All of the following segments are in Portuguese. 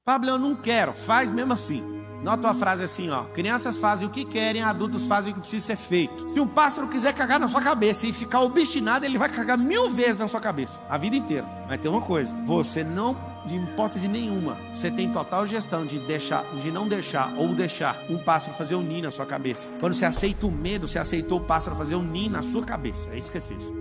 Pablo, eu não quero, faz mesmo assim. Nota a frase assim, ó: crianças fazem o que querem, adultos fazem o que precisa ser feito. Se um pássaro quiser cagar na sua cabeça e ficar obstinado, ele vai cagar 1000 vezes na sua cabeça, a vida inteira. Mas tem uma coisa: você não, de hipótese nenhuma, você tem total gestão de não deixar ou deixar um pássaro fazer um ninho na sua cabeça. Quando você aceita o medo, você aceitou o pássaro fazer um ninho na sua cabeça. É isso que você fez.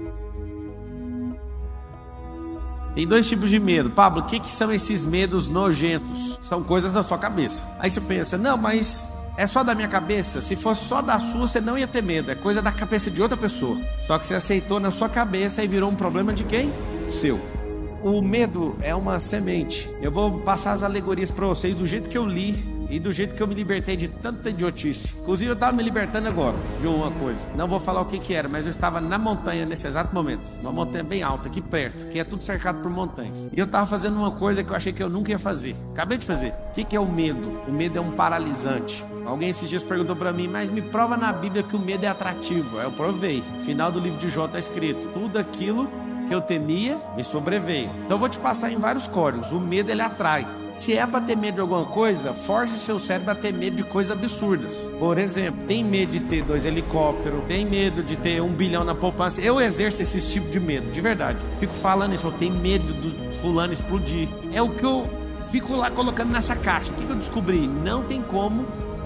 Tem 2 tipos de medo. Pablo, o que são esses medos nojentos? São coisas da sua cabeça. Aí você pensa, não, mas é só da minha cabeça? Se fosse só da sua, você não ia ter medo. É coisa da cabeça de outra pessoa. Só que você aceitou na sua cabeça e virou um problema de quem? Seu. O medo é uma semente. Eu vou passar as alegorias para vocês do jeito que eu li e do jeito que eu me libertei de tanta idiotice. Inclusive eu estava me libertando agora de uma coisa. Não vou falar o que era, mas eu estava na montanha nesse exato momento. Uma montanha bem alta, aqui perto, que é tudo cercado por montanhas. E eu estava fazendo uma coisa que eu achei que eu nunca ia fazer. Acabei de fazer. O que é o medo? O medo é um paralisante. Alguém esses dias perguntou para mim, mas me prova na Bíblia que o medo é atrativo. Eu provei. No final do livro de Jó está escrito: tudo aquilo que eu temia me sobreveio. Então eu vou te passar em vários códigos. O medo, ele atrai. Se é para ter medo de alguma coisa, force seu cérebro a ter medo de coisas absurdas. Por exemplo, tem medo de ter 2 helicópteros, tem medo de ter 1 bilhão na poupança. Eu exerço esse tipo de medo, de verdade. Fico falando isso, eu tenho medo do fulano explodir. É o que eu fico lá colocando nessa caixa. O que eu descobri? Não tem como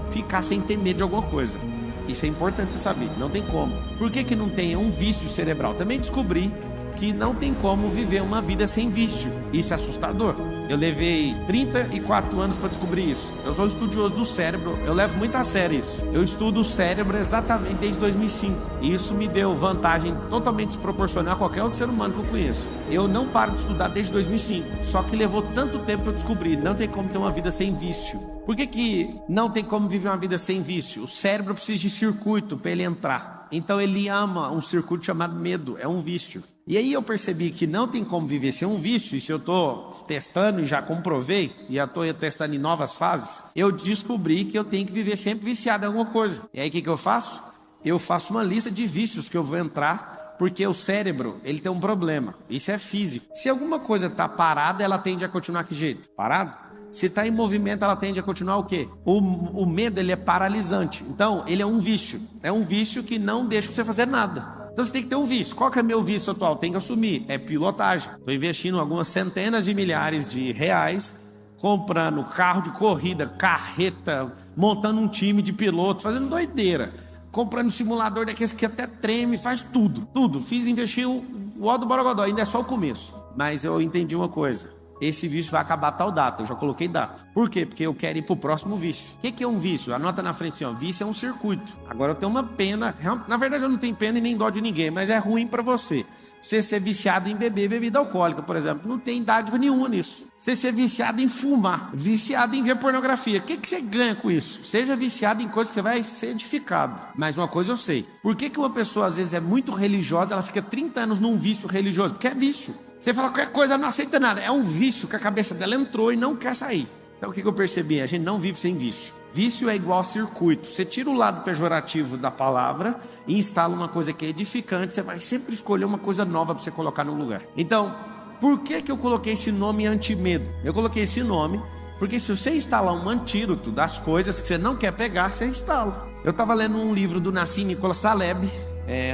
ficar sem ter medo de alguma coisa. Isso é importante você saber, não tem como. Por que não tem? É um vício cerebral. Também descobri que não tem como viver uma vida sem vício. Isso é assustador. Eu levei 34 anos para descobrir isso. Eu sou estudioso do cérebro, eu levo muito a sério isso. Eu estudo o cérebro exatamente desde 2005. E isso me deu vantagem totalmente desproporcional a qualquer outro ser humano que eu conheço. Eu não paro de estudar desde 2005. Só que levou tanto tempo para eu descobrir. Não tem como ter uma vida sem vício. Por que não tem como viver uma vida sem vício? O cérebro precisa de circuito para ele entrar. Então ele ama um circuito chamado medo. É um vício. E aí eu percebi que não tem como viver sem um vício. E se eu estou testando e já comprovei, e já estou testando em novas fases, eu descobri que eu tenho que viver sempre viciado em alguma coisa. E aí o que eu faço? Eu faço uma lista de vícios que eu vou entrar, porque o cérebro, ele tem um problema. Isso é físico. Se alguma coisa está parada, ela tende a continuar que jeito? Parado? Se está em movimento, ela tende a continuar o quê? O medo, ele é paralisante. Então, ele é um vício. É um vício que não deixa você fazer nada. Então você tem que ter um vício. Qual que é meu vício atual? Tem que assumir. É pilotagem. Estou investindo algumas centenas de milhares de reais, comprando carro de corrida, carreta, montando um time de piloto, fazendo doideira. Comprando um simulador daqueles que até treme, faz tudo. Tudo. Investi o ó do Borogodó. Ainda é só o começo. Mas eu entendi uma coisa. Esse vício vai acabar a tal data. Eu já coloquei data. Por quê? Porque eu quero ir pro próximo vício. O que é um vício? Anota na frente assim, ó. Vício é um circuito. Agora eu tenho uma pena. Na verdade eu não tenho pena e nem dó de ninguém, mas é ruim para você. Você ser viciado em beber bebida alcoólica, por exemplo, não tem dádiva nenhuma nisso. Você ser viciado em fumar, viciado em ver pornografia, o que você ganha com isso? Seja viciado em coisas que você vai ser edificado. Mas uma coisa eu sei. Por que uma pessoa às vezes é muito religiosa, ela fica 30 anos num vício religioso? Porque é vício. Você fala qualquer coisa, ela não aceita nada. É um vício que a cabeça dela entrou e não quer sair. Então o que eu percebi? A gente não vive sem vício. Vício é igual a circuito. Você tira o lado pejorativo da palavra e instala uma coisa que é edificante. Você vai sempre escolher uma coisa nova para você colocar no lugar. Então, por que eu coloquei esse nome antimedo? Eu coloquei esse nome porque se você instalar um antídoto das coisas que você não quer pegar, você instala. Eu estava lendo um livro do Nassim Nicholas Taleb,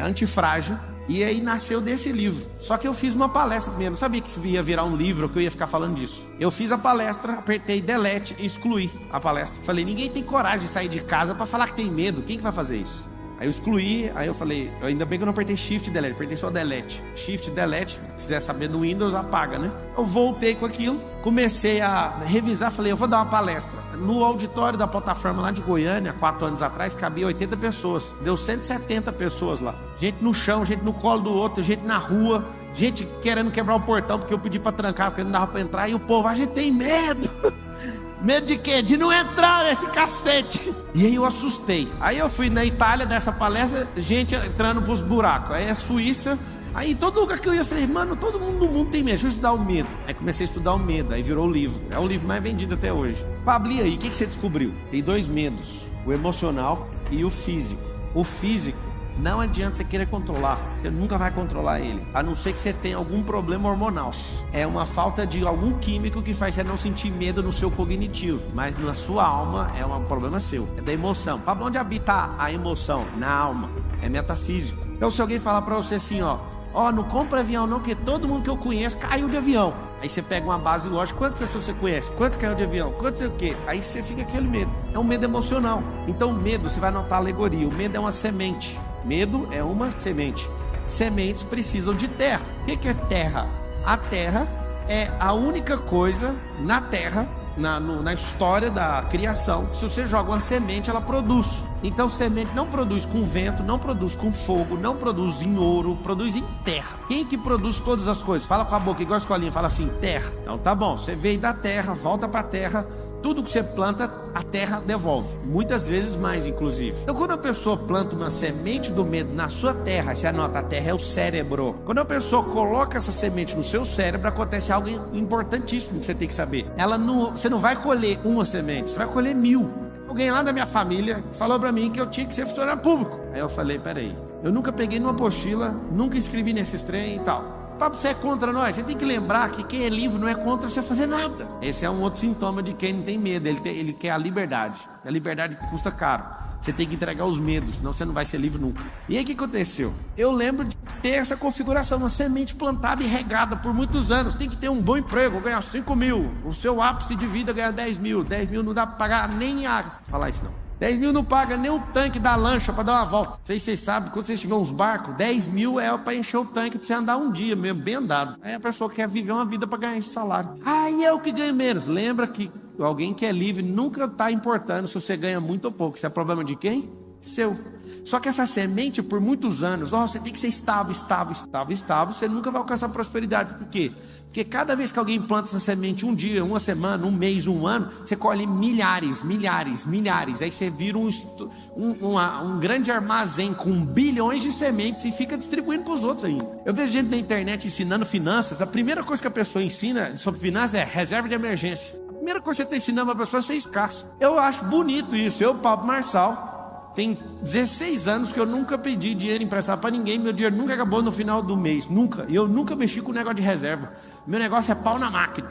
Antifrágil. E aí nasceu desse livro. Só que eu fiz uma palestra primeiro. Não sabia que isso ia virar um livro, que eu ia ficar falando disso. Eu fiz a palestra, apertei delete e excluí a palestra. Falei, ninguém tem coragem de sair de casa para falar que tem medo. Quem que vai fazer isso? Aí eu excluí, aí eu falei, ainda bem que eu não apertei Shift Delete, apertei só Delete. Shift Delete, se quiser saber no Windows, apaga, né? Eu voltei com aquilo, comecei a revisar, falei, eu vou dar uma palestra. No auditório da plataforma lá de Goiânia, 4 anos atrás, cabia 80 pessoas. Deu 170 pessoas lá. Gente no chão, gente no colo do outro, gente na rua, gente querendo quebrar o portão porque eu pedi pra trancar, porque não dava pra entrar. E o povo, a gente tem medo. Medo de quê? De não entrar nesse cacete. E aí eu assustei. Aí eu fui na Itália dessa palestra, gente entrando pros buracos. Aí a Suíça, aí todo lugar que eu ia, eu falei, mano, todo mundo no mundo tem medo, deixa eu estudar o medo. Aí comecei a estudar o medo, aí virou o livro. É o livro mais vendido até hoje. Pablo, e aí, o que você descobriu? Tem 2 medos, o emocional e o físico. O físico Não adianta você querer controlar, você nunca vai controlar ele, a não ser que você tenha algum problema hormonal. É uma falta de algum químico que faz você não sentir medo no seu cognitivo, mas na sua alma é um problema seu, é da emoção. Para onde habita a emoção? Na alma, é metafísico. Então se alguém falar para você assim, ó, não compra avião não, porque todo mundo que eu conheço caiu de avião. Aí você pega uma base lógica, quantas pessoas você conhece? Quanto caiu de avião? Quanto sei o quê? Aí você fica aquele medo. É um medo emocional. Então o medo, você vai notar a alegoria, o medo é uma semente. Medo é uma semente. Sementes precisam de terra. O que é terra? A terra é a única coisa na terra, na história da criação, se você joga uma semente, ela produz. Então semente não produz com vento, não produz com fogo, não produz em ouro, produz em terra. Quem que produz todas as coisas? Fala com a boca igual a escolinha, fala assim, terra. Então tá bom, você veio da terra, volta pra terra. Tudo que você planta, a terra devolve. Muitas vezes mais, inclusive. Então, quando a pessoa planta uma semente do medo na sua terra, você anota, a terra é o cérebro. Quando a pessoa coloca essa semente no seu cérebro, acontece algo importantíssimo que você tem que saber. Você não vai colher uma semente, você vai colher 1000. Alguém lá da minha família falou pra mim que eu tinha que ser funcionário público. Aí eu falei, peraí, eu nunca peguei numa apostila, nunca escrevi nesses trem e tal. Papo, você é contra nós. Você tem que lembrar que quem é livre não é contra você fazer nada. Esse é um outro sintoma de quem não tem medo. Ele quer a liberdade. A liberdade custa caro. Você tem que entregar os medos, senão você não vai ser livre nunca. E aí o que aconteceu? Eu lembro de ter essa configuração, uma semente plantada e regada por muitos anos. Tem que ter um bom emprego, ganhar 5 mil. O seu ápice de vida ganhar 10 mil. 10 mil não dá para pagar nem a... Falar isso não. 10 mil não paga nem o tanque da lancha para dar uma volta. Não sei se vocês sabem, quando vocês tiverem uns barcos, 10 mil é para encher o tanque para você andar um dia mesmo, bem andado. Aí a pessoa quer viver uma vida para ganhar esse salário. Aí é o que ganha menos. Lembra que alguém que é livre nunca está importando se você ganha muito ou pouco. Isso é problema de quem? Seu. Só que essa semente, por muitos anos, você tem que ser estável, você nunca vai alcançar prosperidade. Por quê? Porque cada vez que alguém planta essa semente, um dia, uma semana, um mês, um ano, você colhe milhares. Aí você vira um grande armazém com bilhões de sementes e fica distribuindo para os outros ainda. Eu vejo gente na internet ensinando finanças. A primeira coisa que a pessoa ensina sobre finanças é reserva de emergência. A primeira coisa que você está ensinando para a pessoa é ser escasso. Eu acho bonito isso. Eu, Pablo Marçal, tem 16 anos que eu nunca pedi dinheiro emprestado para ninguém. Meu dinheiro nunca acabou no final do mês. Nunca. E eu nunca mexi com o negócio de reserva. Meu negócio é pau na máquina.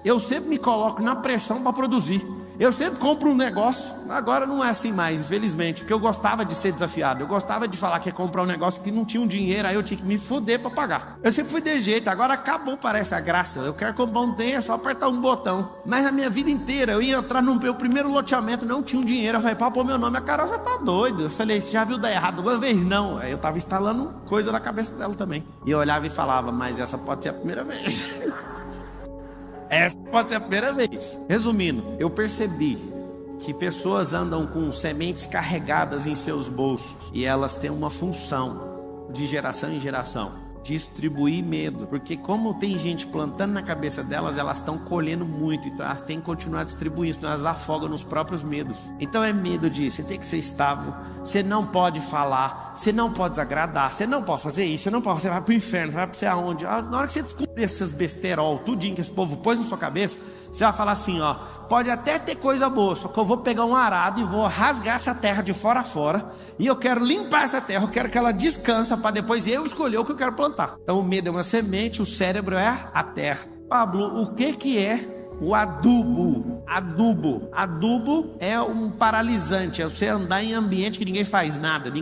Eu sempre me coloco na pressão para produzir. Eu sempre compro um negócio. Agora não é assim mais, infelizmente. Porque eu gostava de ser desafiado. Eu gostava de falar que ia comprar um negócio que não tinha um dinheiro. Aí eu tinha que me foder para pagar. Eu sempre fui de jeito. Agora acabou, parece a graça. Eu quero comprar um trem, é só apertar um botão. Mas a minha vida inteira, eu ia entrar no meu primeiro loteamento, não tinha um dinheiro. Eu falei, pá, pô, meu nome, a Carol, você tá doido. Eu falei, você já viu dar errado uma vez? Não. Aí eu tava instalando coisa na cabeça dela também. E eu olhava e falava, mas essa pode ser a primeira vez. Essa pode ser a primeira vez. Resumindo, eu percebi que pessoas andam com sementes carregadas em seus bolsos e elas têm uma função de geração em geração. Distribuir medo, porque como tem gente plantando na cabeça delas, elas estão colhendo muito, então elas têm que continuar distribuindo, senão elas afogam nos próprios medos. Então é medo de você tem que ser estável, você não pode falar, você não pode desagradar, você não pode fazer isso, você não pode, você vai pro inferno, você vai pra você aonde? Na hora que você descobrir esses besterol, tudinho que esse povo pôs na sua cabeça, você vai falar assim, ó, pode até ter coisa boa, só que eu vou pegar um arado e vou rasgar essa terra de fora a fora, e eu quero limpar essa terra, eu quero que ela descanse para depois eu escolher o que eu quero plantar. Então o medo é uma semente, o cérebro é a terra. Pablo, o que é o adubo? Adubo é um paralisante, é você andar em ambiente que ninguém faz nada,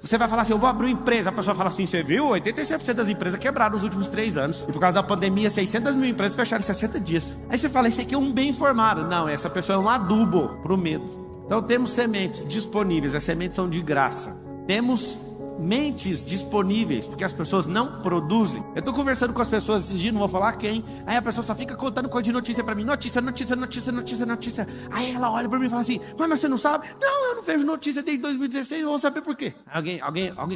você vai falar assim, eu vou abrir uma empresa, a pessoa fala assim, você viu, 86% das empresas quebraram nos últimos 3 anos, e por causa da pandemia, 600 mil empresas fecharam em 60 dias. Aí você fala, esse aqui é um bem informado. Não, essa pessoa é um adubo para o medo. Então temos sementes disponíveis, as sementes são de graça. Temos mentes disponíveis, porque as pessoas não produzem. Eu tô conversando com as pessoas esses dias, não vou falar quem. Aí a pessoa só fica contando coisa de notícia pra mim. Notícia. Aí ela olha pra mim e fala assim, mas você não sabe? Não, eu não vejo notícia desde 2016, eu vou saber por quê.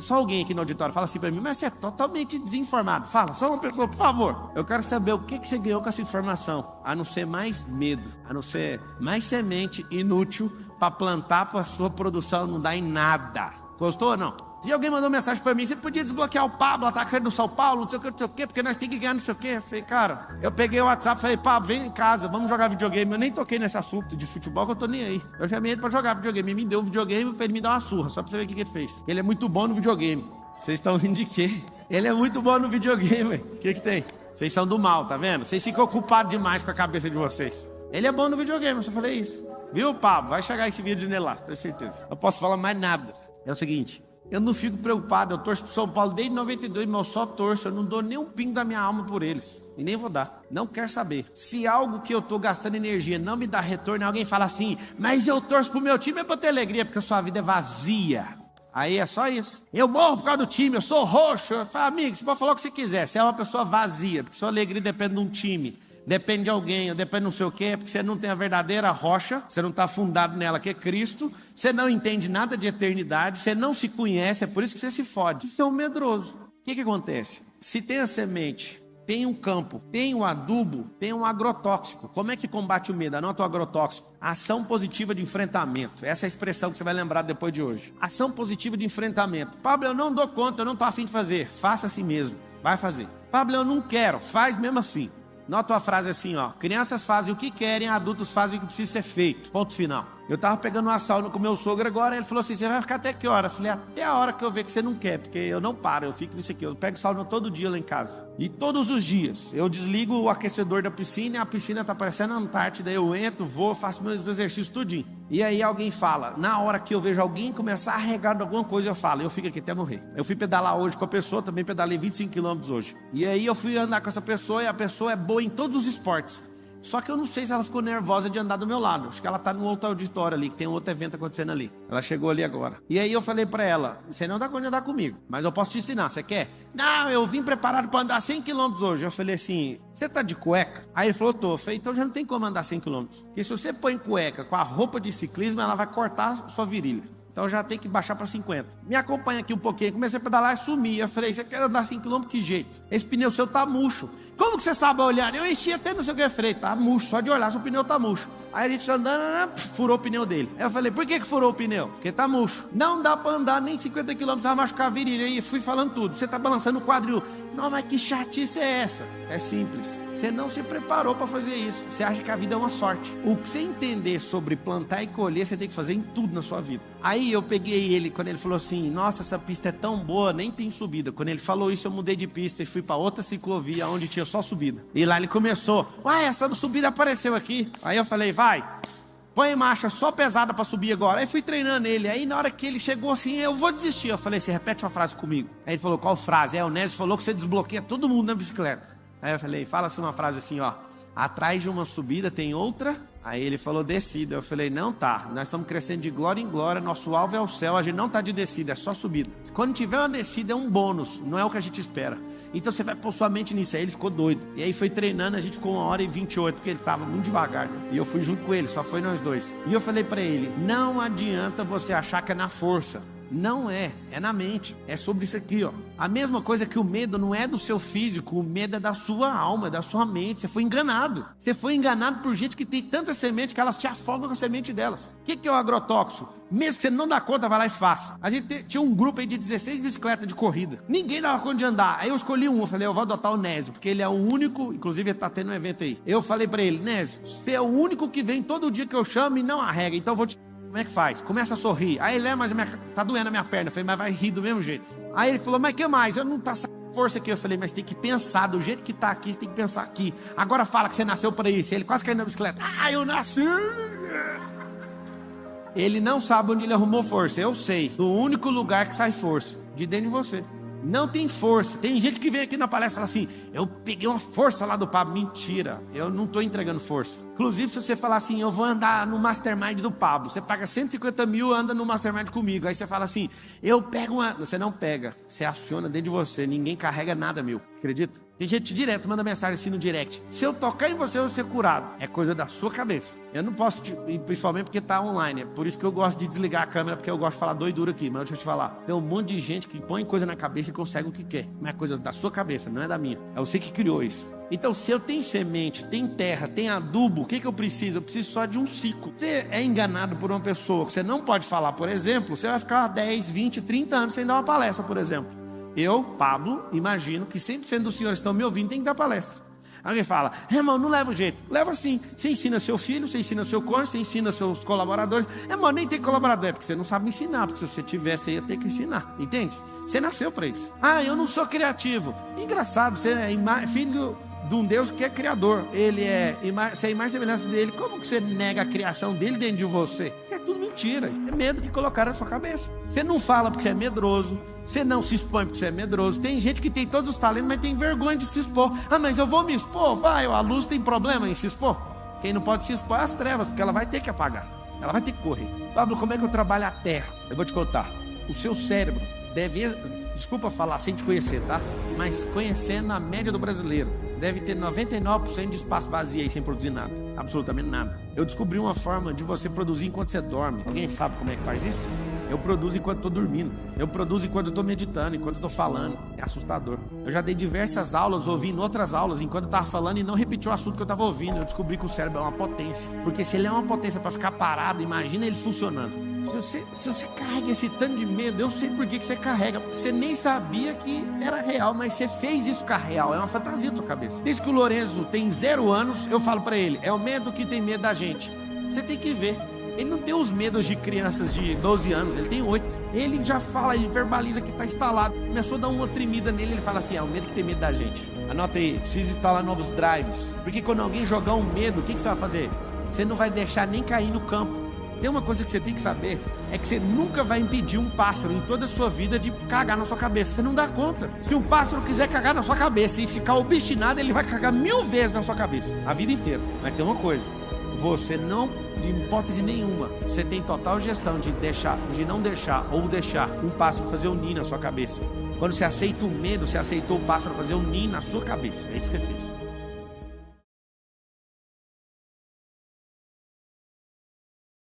Só alguém aqui no auditório fala assim pra mim, mas você é totalmente desinformado. Fala, só uma pessoa, por favor. Eu quero saber o que você ganhou com essa informação, a não ser mais medo, a não ser mais semente inútil pra plantar pra sua produção não dar em nada. Gostou ou não? Se alguém mandou mensagem pra mim, você podia desbloquear o Pablo, atacante do São Paulo, não sei o que, porque nós temos que ganhar não sei o que. Eu falei, cara, eu peguei o WhatsApp e falei, Pablo, vem em casa, vamos jogar videogame. Eu nem toquei nesse assunto de futebol, que eu tô nem aí. Eu chamei ele pra jogar videogame, ele me deu um videogame pra ele me dar uma surra, só pra você ver o que ele fez. Ele é muito bom no videogame. Vocês estão rindo de quê? Ele é muito bom no videogame, o que tem? Vocês são do mal, tá vendo? Vocês ficam ocupados demais com a cabeça de vocês. Ele é bom no videogame, eu só falei isso. Viu, Pablo? Vai chegar esse vídeo nele lá, tenho certeza. Não posso falar mais nada. É o seguinte, eu não fico preocupado, eu torço pro São Paulo desde 92, mas eu só torço, eu não dou nem um pingo da minha alma por eles. E nem vou dar. Não quero saber. Se algo que eu tô gastando energia não me dá retorno, alguém fala assim, mas eu torço pro meu time é pra ter alegria, porque a sua vida é vazia. Aí é só isso. Eu morro por causa do time, eu sou roxo. Eu falo, amigo, você pode falar o que você quiser. Você é uma pessoa vazia, porque sua alegria depende de um time. Depende de alguém, ou depende de não sei o quê, porque você não tem a verdadeira rocha, você não está fundado nela, que é Cristo, você não entende nada de eternidade, você não se conhece, é por isso que você se fode. Você é um medroso. O que acontece? Se tem a semente, tem um campo, tem um adubo, tem um agrotóxico. Como é que combate o medo? Anota o agrotóxico. Ação positiva de enfrentamento. Essa é a expressão que você vai lembrar depois de hoje. Ação positiva de enfrentamento. Pablo, eu não dou conta, eu não estou afim de fazer. Faça assim mesmo. Vai fazer. Pablo, eu não quero. Faz mesmo assim. Nota a frase assim, ó. Crianças fazem o que querem, adultos fazem o que precisa ser feito. Ponto final. Eu tava pegando uma sauna com meu sogro agora, ele falou assim, você vai ficar até que hora? Eu falei, até a hora que eu ver que você não quer, porque eu não paro, eu fico nisso aqui. Eu pego sauna todo dia lá em casa. E todos os dias, eu desligo o aquecedor da piscina e a piscina tá parecendo Antártida, eu entro, vou, faço meus exercícios tudinho. E aí alguém fala, na hora que eu vejo alguém começar a regar de alguma coisa, eu falo, eu fico aqui até morrer. Eu fui pedalar hoje com a pessoa, também pedalei 25 km hoje. E aí eu fui andar com essa pessoa e a pessoa é boa em todos os esportes. Só que eu não sei se ela ficou nervosa de andar do meu lado. Acho que ela tá no outro auditório ali, que tem um outro evento acontecendo ali. Ela chegou ali agora. E aí eu falei pra ela, você não dá conta de andar comigo, mas eu posso te ensinar, você quer? Não, eu vim preparado pra andar 100 km hoje. Eu falei assim, você tá de cueca? Aí ele falou, tô. Eu falei, então já não tem como andar 100 km. Porque se você põe cueca com a roupa de ciclismo, ela vai cortar sua virilha. Então já tem que baixar para 50. Me acompanha aqui um pouquinho. Comecei a pedalar e sumi. Eu falei, você quer andar 5 km? Que jeito? Esse pneu seu tá murcho. Como que você sabe olhar? Eu enchi até não sei o que. Eu falei, tá murcho. Só de olhar, seu pneu tá murcho. Aí a gente andando, furou o pneu dele. Aí eu falei, por que furou o pneu? Porque tá murcho. Não dá para andar nem 50 km, vai machucar a virilha. E fui falando tudo. Você tá balançando o quadril. Não, mas que chatice é essa? É simples. Você não se preparou para fazer isso. Você acha que a vida é uma sorte. O que você entender sobre plantar e colher, você tem que fazer em tudo na sua vida. Aí eu peguei ele, quando ele falou assim, nossa, essa pista é tão boa, nem tem subida. Quando ele falou isso, eu mudei de pista e fui para outra ciclovia, onde tinha só subida. E lá ele começou, uai, essa subida apareceu aqui. Aí eu falei, vai, põe marcha só pesada para subir agora. Aí fui treinando ele, aí na hora que ele chegou assim, eu vou desistir. Eu falei, você repete uma frase comigo. Aí ele falou, qual frase? O Nésio falou que você desbloqueia todo mundo na bicicleta. Aí eu falei, fala assim uma frase assim, ó, atrás de uma subida tem outra. Aí ele falou descida, eu falei, não tá, nós estamos crescendo de glória em glória, nosso alvo é o céu, a gente não tá de descida, é só subida. Quando tiver uma descida é um bônus, não é o que a gente espera. Então você vai pôr sua mente nisso. Aí ele ficou doido, e aí foi treinando, a gente ficou 1h28, porque ele tava muito devagar, né? E eu fui junto com ele, só foi nós dois. E eu falei pra ele, não adianta você achar que é na força. Não é, é na mente, é sobre isso aqui, ó. A mesma coisa que o medo não é do seu físico, o medo é da sua alma, é da sua mente. Você foi enganado. Você foi enganado por gente que tem tanta semente que elas te afogam com a semente delas. O que é o agrotóxico? Mesmo que você não dá conta, vai lá e faça. A gente tinha um grupo aí de 16 bicicletas de corrida. Ninguém dava conta de andar. Aí eu escolhi um, eu falei, eu vou adotar o Nésio, porque ele é o único, inclusive ele tá tendo um evento aí. Eu falei pra ele, Nésio, você é o único que vem todo dia que eu chamo e não arrega, então eu vou te... Como é que faz? Começa a sorrir. Aí ele, mas tá doendo a minha perna. Eu falei, mas vai rir do mesmo jeito. Aí ele falou, mas que mais? Eu não tá saindo força aqui. Eu falei, mas tem que pensar do jeito que tá aqui, tem que pensar aqui. Agora fala que você nasceu para isso. Ele quase caiu na bicicleta. Ah, eu nasci! Ele não sabe onde ele arrumou força. Eu sei. Do único lugar que sai força, de dentro de você. Não tem força. Tem gente que vem aqui na palestra e fala assim, eu peguei uma força lá do Pablo. Mentira, eu não estou entregando força. Inclusive, se você falar assim, eu vou andar no Mastermind do Pablo, você paga 150 mil, anda no Mastermind comigo. Aí você fala assim, eu pego uma... Você não pega, você aciona dentro de você. Ninguém carrega nada, meu. Acredita? Tem gente direto, manda mensagem assim no direct. Se eu tocar em você, eu vou ser curado. É coisa da sua cabeça. Eu não posso, principalmente porque tá online. É por isso que eu gosto de desligar a câmera, porque eu gosto de falar doidura aqui. Mas deixa eu te falar. Tem um monte de gente que põe coisa na cabeça e consegue o que quer. Mas é coisa da sua cabeça, não é da minha. É você que criou isso. Então, se eu tenho semente, tem terra, tem adubo, o que eu preciso? Eu preciso só de um ciclo. Você é enganado por uma pessoa que você não pode falar, por exemplo, você vai ficar 10, 20, 30 anos sem dar uma palestra, por exemplo. Eu, Pablo, imagino que 100% dos senhores que estão me ouvindo tem que dar palestra. Alguém fala, irmão, não leva o jeito. Leva sim. Você ensina seu filho, você ensina seu cônjuge, você ensina seus colaboradores. Irmão, nem tem colaborador, é porque você não sabe ensinar. Porque se você tivesse, você ia ter que ensinar. Entende? Você nasceu para isso. Ah, eu não sou criativo. Engraçado, você é filho de um Deus que é criador. Você é imagem e semelhança dele. Como que você nega a criação dele dentro de você? Isso é tudo mentira. É medo que colocaram na sua cabeça. Você não fala porque você é medroso. Você não se expõe porque você é medroso. Tem gente que tem todos os talentos, mas tem vergonha de se expor. Ah, mas eu vou me expor? Vai, a luz tem problema em se expor. Quem não pode se expor é as trevas, porque ela vai ter que apagar. Ela vai ter que correr. Pablo, como é que eu trabalho a terra? Eu vou te contar. O seu cérebro deve, desculpa falar sem te conhecer, tá? Mas conhecendo a média do brasileiro, deve ter 99% de espaço vazio aí sem produzir nada. Absolutamente nada. Eu descobri uma forma de você produzir enquanto você dorme. Alguém sabe como é que faz isso? Eu produzo enquanto estou dormindo. Eu produzo enquanto estou meditando, enquanto estou falando. É assustador. Eu já dei diversas aulas, ouvindo outras aulas, enquanto eu estava falando e não repeti o assunto que eu estava ouvindo. Eu descobri que o cérebro é uma potência. Porque se ele é uma potência para ficar parado, imagina ele funcionando. Se você carrega esse tanto de medo, eu sei por que você carrega. Porque você nem sabia que era real, mas você fez isso ficar real. É uma fantasia da sua cabeça. Desde que o Lorenzo tem 0 anos, eu falo para ele, é o medo que tem medo da gente. Você tem que ver. Ele não tem os medos de crianças de 12 anos, ele tem 8. Ele já fala, ele verbaliza que está instalado. Começou a dar uma tremida nele, ele fala assim, é o medo que tem medo da gente. Anota aí, precisa instalar novos drives. Porque quando alguém jogar um medo, o que você vai fazer? Você não vai deixar nem cair no campo. Tem uma coisa que você tem que saber, é que você nunca vai impedir um pássaro em toda a sua vida de cagar na sua cabeça. Você não dá conta. Se um pássaro quiser cagar na sua cabeça e ficar obstinado, ele vai cagar 1000 vezes na sua cabeça, a vida inteira. Mas tem uma coisa, você não, de hipótese nenhuma, você tem total gestão de não deixar ou deixar um pássaro fazer um ninho na sua cabeça. Quando você aceita o medo, você aceitou o pássaro fazer um ninho na sua cabeça. É isso que você fez.